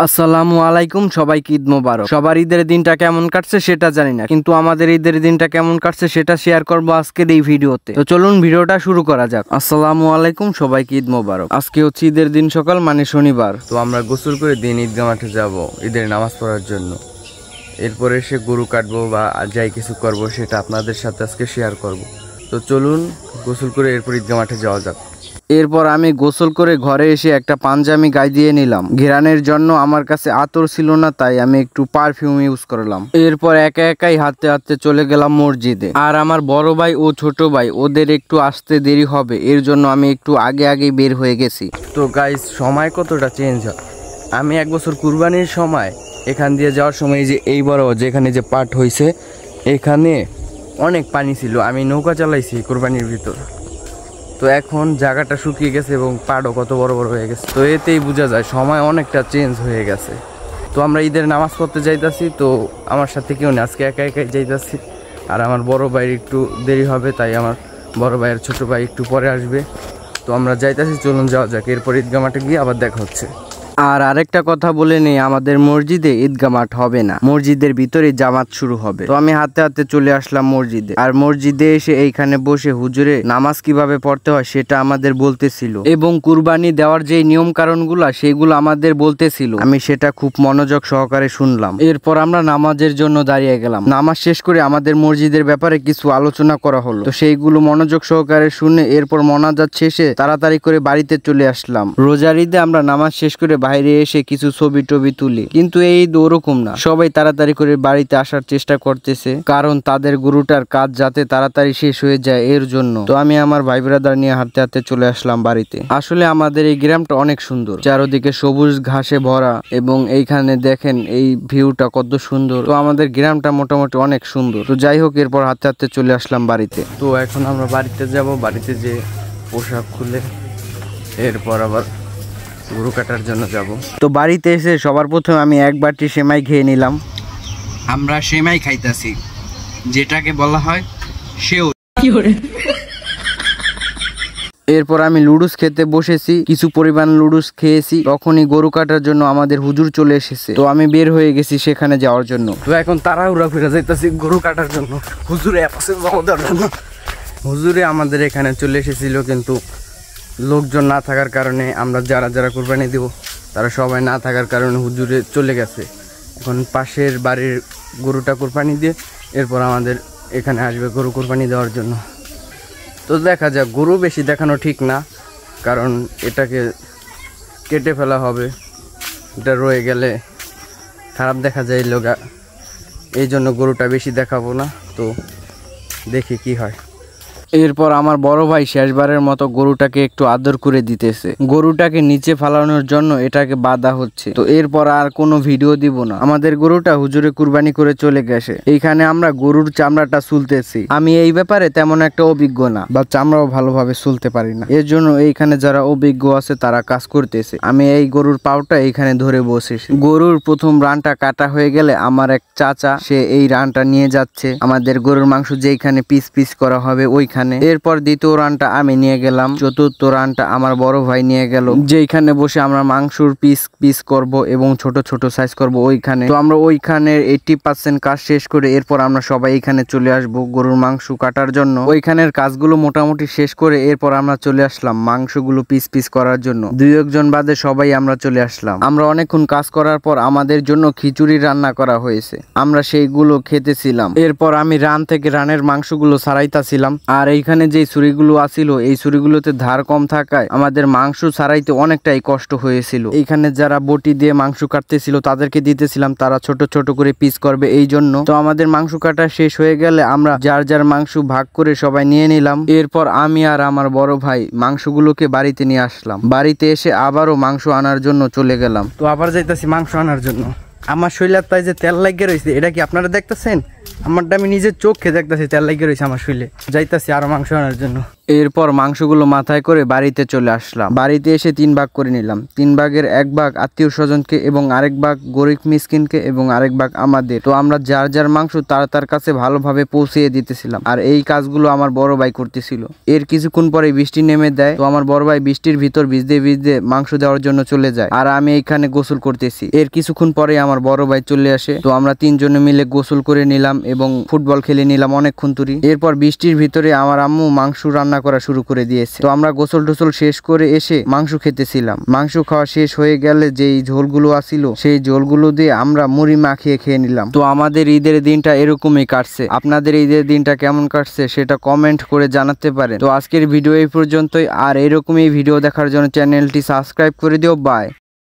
আসসালামু আলাইকুম, সবাইকে ঈদ মোবারক। সবার ঈদের দিনটা কেমন কাটছে সেটা জানি না, কিন্তু আমাদের ঈদের দিনটা কেমন কাটছে সেটা শেয়ার করবো আজকের এই ভিডিওতে। তো চলুন ভিডিওটা শুরু করা যাক। আসসালামু আলাইকুম, সবাইকে ঈদ মোবারক। আজকে হচ্ছে ঈদের দিন সকাল, মানে শনিবার। তো আমরা গোসল করে দিন ঈদগাহ মাঠে যাব ঈদের নামাজ পড়ার জন্য। এরপরে এসে গরু কাটবো বা যাই কিছু করব সেটা আপনাদের সাথে আজকে শেয়ার করব। তো চলুন গোসল করে এরপর ঈদগাহ মাঠে যাওয়া যাক। এরপর আমি গোসল করে ঘরে এসে একটা পাঞ্জাবি গায়ে দিয়ে নিলাম। ঘেরানের জন্য আমার কাছে আতর ছিল না, তাই আমি একটু পারফিউম ইউজ করলাম। এরপর একা একাই হাঁটতে হাঁটতে চলে গেলাম মসজিদে। আর আমার বড় ভাই ও ছোট ভাই ওদের একটু আসতে দেরি হবে, এর জন্য আমি একটু আগে আগে বের হয়ে গেছি। তো গাইস, সময় কতটা চেঞ্জ হয়। আমি এক বছর কুরবানির সময় এখান দিয়ে যাওয়ার সময় যে এই বড় যেখানে যে পাট হয়েছে এখানে অনেক পানি ছিল, আমি নৌকা চালাইছি কুরবানির ভিতর। তো এখন জায়গাটা শুকিয়ে গেছে এবং পাড়ও কত বড় বড় হয়ে গেছে। তো এতেই বোঝা যায় সময় অনেকটা চেঞ্জ হয়ে গেছে। তো আমরা ঈদের নামাজ পড়তে যাইতাছি, তো আমার সাথে কেউ নেই, আজকে একা একাই যাইতাছি। আর আমার বড় ভাইয়ের একটু দেরি হবে, তাই আমার বড় ভাইয়ের ছোট ভাই একটু পরে আসবে। তো আমরা যাইতাছি, চলুন যাওয়া যাক। এরপর ঈদগাহ মাঠে গিয়ে আবার দেখা হচ্ছে। আর আরেকটা কথা বলে নেই, আমাদের মসজিদে ঈদগাহ মাঠ হবে না, মসজিদের ভিতরে জামাত শুরু হবে। তো আমি হাঁটতে হাঁটতে চলে আসলাম মসজিদে। আর মসজিদে এসে এইখানে বসে হুজুরে নামাজ কিভাবে পড়তে হয় সেটা আমাদের বলতেছিল, এবং কুরবানি দেওয়ার যে নিয়ম কারণগুলা সেগুলো আমাদের বলতেছিল। আমি সেটা খুব মনোযোগ সহকারে শুনলাম। এরপর আমরা নামাজের জন্য দাঁড়িয়ে গেলাম। নামাজ শেষ করে আমাদের মসজিদের ব্যাপারে কিছু আলোচনা করা হলো, তো সেইগুলো মনোযোগ সহকারে শুনে এরপর মোনাজাত শেষে তাড়াতাড়ি করে বাড়িতে চলে আসলাম। রোজার ঈদে আমরা নামাজ শেষ করে বাইরে এসে কিছু ছবি টবি তুলি, কিন্তু এই ঈদ ওরকম না, সবাই তাড়াতাড়ি করে বাড়িতে আসার চেষ্টা করতেছে, কারণ তাদের গরুটার কাজ যাতে তাড়াতাড়ি শেষ হয়ে যায় এর জন্য। তো আমি আমার ভাই ব্রাদার নিয়ে হাঁটতে হাঁটতে চলে আসলাম বাড়িতে। আসলে আমাদের এই গ্রামটা অনেক সুন্দর, চারদিকে সবুজ ঘাসে ভরা, এবং এইখানে দেখেন এই ভিউটা কত সুন্দর। তো আমাদের গ্রামটা মোটামুটি অনেক সুন্দর। তো যাই হোক, এরপর হাঁটতে হাঁটতে চলে আসলাম বাড়িতে। তো এখন আমরা বাড়িতে যাব, বাড়িতে যে পোশাক খুলে এরপর আবার গরু কাটার জন্য যাব। তো বাড়িতে এসে সবার প্রথমে আমি এক বাটি সেমাই খেয়ে নিলাম। আমরা সেমাই খাইতাছি, যেটাকে বলা হয় সেও। এরপর আমি লুডুস খেতে বসেছি, কিছু পরিমাণ লুডুস খেয়েছি। তখনই গরু কাটার জন্য আমাদের হুজুর চলে এসেছে, তো আমি বের হয়ে গেছি সেখানে যাওয়ার জন্য। তো এখন তাড়াহুড়া ফিরে যাইতেছি গরু কাটার জন্য, হুজুরে দেওয়ার জন্য। হুজুরে আমাদের এখানে চলে এসেছিল, কিন্তু লোকজন না থাকার কারণে আমরা যারা যারা কুরবানি দেব তারা সবাই না থাকার কারণে হুজুরে চলে গেছে। এখন পাশের বাড়ির গরুটা কুরবানি দিয়ে এরপর আমাদের এখানে আসবে গরু কুরবানি দেওয়ার জন্য। তো দেখা যাক, গরু বেশি দেখানো ঠিক না, কারণ এটাকে কেটে ফেলা হবে, এটা রয়ে গেলে খারাপ দেখা যায় লোগা, এই জন্য গরুটা বেশি দেখাবো না। তো দেখি কি হয়। এরপর আমার বড় ভাই শেষবারের মতো গরুটাকে একটু আদর করে দিতেছে। গরুটাকে নিচে ফালানোর জন্য এটাকে বাধা হচ্ছে। তো এরপর আর কোনো ভিডিও দিব না, আমাদের গরুটা হুজুরে কুরবানি করে চলে গেছে। এইখানে আমরা গরুর চামড়াটা সুলতেছি। আমি এই ব্যাপারে তেমন একটা অভিজ্ঞ না, বা চামড়াও ভালোভাবে সুলতে পারি না, এর জন্য এইখানে যারা অভিজ্ঞ আছে তারা কাজ করতেছে। আমি এই গরুর পাউটা এইখানে ধরে বসেছি। গরুর প্রথম রানটা কাটা হয়ে গেলে আমার এক চাচা সে এই রানটা নিয়ে যাচ্ছে আমাদের গরুর মাংস যেখানে পিস পিস করা হবে ওইখানে। এরপর দ্বিতীয় রানটা আমি নিয়ে গেলাম, চতুর্থ রানটা আমার বড় ভাই নিয়ে গেল, যেখানে বসে আমরা মাংসর পিস পিস করব এবং ছোট ছোট সাইজ করব ওইখানে। তো আমরা ওইখানে 80% কাজ শেষ করে এরপর আমরা সবাই এখানে চলে আসব গরুর মাংস কাটার জন্য। ওইখানের কাজগুলো মোটামুটি শেষ করে এরপর আমরা চলে আসলাম মাংসগুলো পিস পিস করার জন্য। দুই একজন বাদে সবাই আমরা চলে আসলাম। আমরা অনেকক্ষণ কাজ করার পর আমাদের জন্য খিচুড়ি রান্না করা হয়েছে, আমরা সেইগুলো খেতেছিলাম। এরপর আমি রান থেকে রানের মাংসগুলো ছাড়াইতাছিলাম। আর এইখানে যে ছুরিগুলো আছিল এই ছুরিগুলোতে ধার কম থাকায় আমাদের মাংস ছাড়াইতে অনেকটাই কষ্ট হয়েছিল। এইখানে যারা বটি দিয়ে মাংস কাটতেছিল তাদেরকে দিতেছিলাম, তারা ছোট ছোট করে পিস করবে এই জন্য। তো আমাদের মাংস কাটা শেষ হয়ে গেলে আমরা যার যার মাংস ভাগ করে সবাই নিয়ে নিলাম। এরপর আমি আর আমার বড় ভাই মাংসগুলোকে বাড়িতে নিয়ে আসলাম। বাড়িতে এসে আবারও মাংস আনার জন্য চলে গেলাম। তো আবার যাইতেছি মাংস আনার জন্য। আমার শরীরের তাই যে তেল লাগিয়ে রয়েছে, এটা কি আপনারা দেখতেছেন? আমারটা আমি নিজের চোখে দেখতেছি তেল লাগিয়ে রয়েছে আমার শরীরে, যাইতাছি আরো মাংস আনার জন্য। এরপর মাংসগুলো মাথায় করে বাড়িতে চলে আসলাম। বাড়িতে এসে 3 ভাগ করে নিলাম। 3 ভাগের 1 ভাগ আত্মীয় স্বজনকে এবং আরেক ভাগ গরিব মিসকিনকে এবং আরেক ভাগ আমাদের। তো আমরা যার যার মাংস তার কাছে ভালোভাবে পৌঁছিয়ে দিতেছিলাম, আর এই কাজগুলো আমার বড় ভাই করতেছিল। এর কিছুক্ষণ পরে বৃষ্টি নেমে দেয়, তো আমার বড় ভাই বৃষ্টির ভিতর ভিজতে ভিজতে মাংস দেওয়ার জন্য চলে যায়, আর আমি এইখানে গোসল করতেছি। এর কিছুক্ষণ পরে আমার বড় ভাই চলে আসে, তো আমরা 3 জনে মিলে গোসল করে নিলাম এবং ফুটবল খেলে নিলাম অনেকক্ষণ তুরি। এরপর বৃষ্টির ভিতরে আমার আম্মু মাংস রান্না করা শুরু করে দিয়েছে। তো আমরা গোসল টোসল শেষ করে এসে মাংস খেতেছিলাম। মাংস খাওয়া শেষ হয়ে গেলে যেই ঝোলগুলো আসিল সেই ঝোলগুলো দিয়ে আমরা মুড়ি মাখিয়ে খেয়ে নিলাম। তো আমাদের ঈদের দিনটা এরকমই কাটছে। আপনাদের ঈদের দিনটা কেমন কাটছে সেটা কমেন্ট করে জানাতে পারেন। তো আজকের ভিডিও এই পর্যন্তই, আর এরকমই ভিডিও দেখার জন্য চ্যানেলটি সাবস্ক্রাইব করে দিও। বাই।